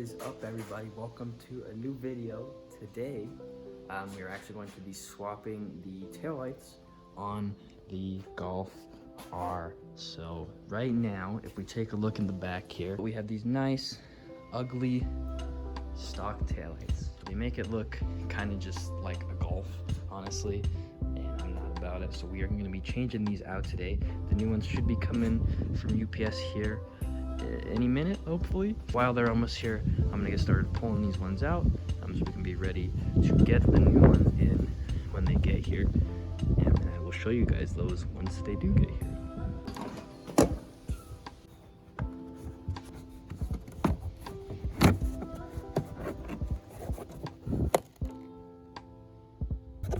is up, everybody? Welcome to a new video. Today we're actually going to be swapping the taillights on the Golf R. So right now, if we take a look in the back here, we have these nice ugly stock taillights. They make it look kind of just like a Golf, honestly, and I'm not about it. So we are going to be changing these out today. The new ones should be coming from UPS here any minute, hopefully. While they're almost here, I'm gonna get started pulling these ones out so we can be ready to get the new ones in when they get here, and I will show you guys those once they do get here.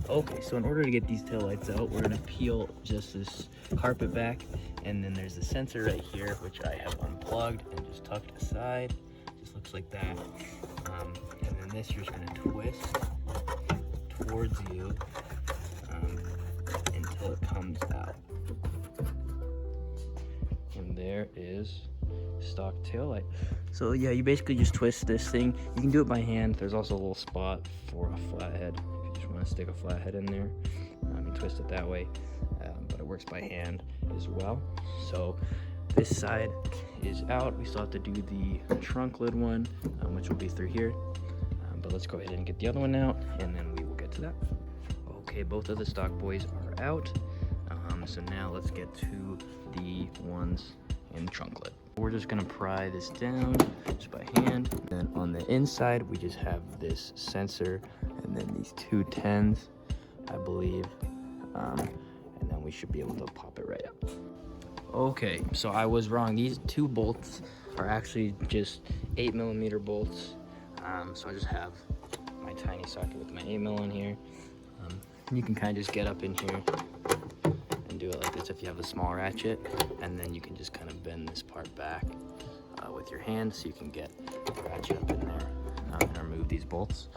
Okay, so in order to get these taillights out, we're gonna peel just this carpet back, and then there's a sensor right here, which I have unplugged and just tucked aside. Just looks like that. And then this you're just gonna twist towards you until it comes out. And there is stock taillight. So yeah, you basically just twist this thing. You can do it by hand. There's also a little spot for a flathead. Want to stick a flathead in there and twist it that way, but it works by hand as well. So this side is out. We still have to do the trunk lid one, which will be through here, but let's go ahead and get the other one out and then we will get to that. Okay, both of the stock boys are out, so now let's get to the ones in the trunk lid. We're just gonna pry this down just by hand. And then on the inside, we just have this sensor and then these two 10s, I believe. And then we should be able to pop it right out. Okay, so I was wrong. These two bolts are actually just 8mm bolts. So I just have my tiny socket with my 8mm in here. You can kind of just get up in here and do it like this if you have a small ratchet, and then you can just kind of bend this part back with your hand so you can get the ratchet up in there and remove these bolts.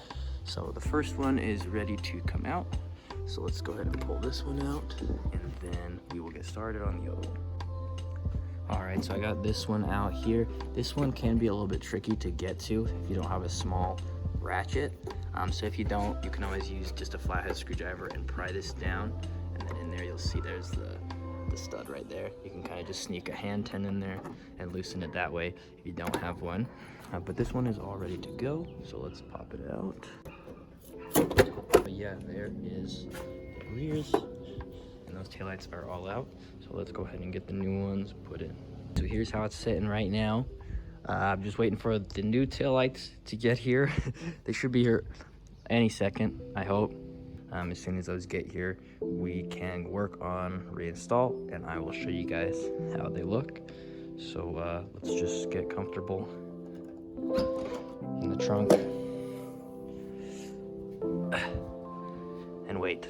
So the first one is ready to come out, so let's go ahead and pull this one out and then we will get started on the other one. Alright, so I got this one out here. This one can be a little bit tricky to get to if you don't have a small ratchet. So if you don't, you can always use just a flathead screwdriver and pry this down, and then in there you'll see there's the stud right there. You can kind of just sneak a hand 10 in there and loosen it that way if you don't have one. But this one is all ready to go, so let's pop it out. But yeah, there is the rears, and those taillights are all out. So let's go ahead and get the new ones put in. So here's how it's sitting right now. I'm just waiting for the new taillights to get here. They should be here any second, I hope. As soon as those get here, we can work on reinstall, and I will show you guys how they look. So let's just get comfortable in the trunk and wait.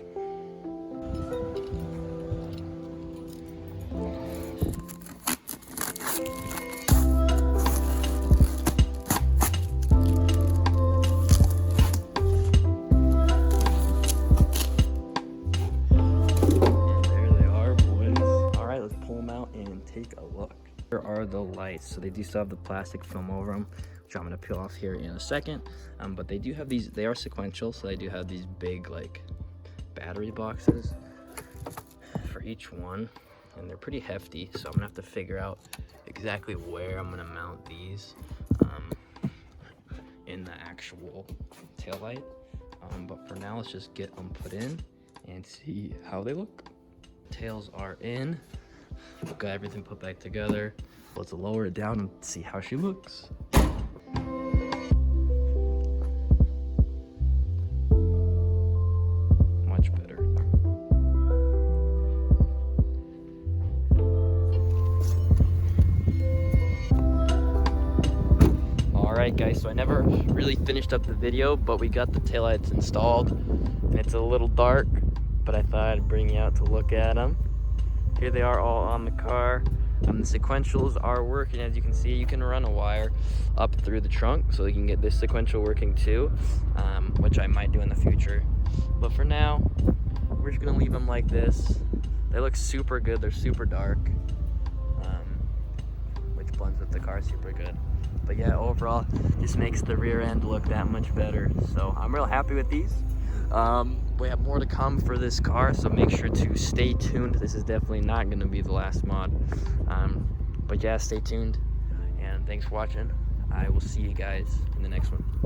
Take a look. Here are the lights. So they do still have the plastic film over them, which I'm going to peel off here in a second. But they do have these, they are sequential, so they do have these big like battery boxes for each one, and they're pretty hefty, so I'm gonna have to figure out exactly where I'm gonna mount these in the actual taillight. But for now, let's just get them put in and see how they look. Tails are in. We've got everything put back together. Let's lower it down and see how she looks. Much better. Alright guys, so I never really finished up the video, but we got the taillights installed, and it's a little dark, but I thought I'd bring you out to look at them. Here they are all on the car. The sequentials are working. As you can see, you can run a wire up through the trunk so you can get this sequential working too, which I might do in the future. But for now, we're just gonna leave them like this. They look super good. They're super dark, which blends ones with the car super good. But yeah, overall, this makes the rear end look that much better. So I'm real happy with these. We have more to come for this car, so make sure to stay tuned. This is definitely not going to be the last mod. But yeah, stay tuned, and thanks for watching. I will see you guys in the next one.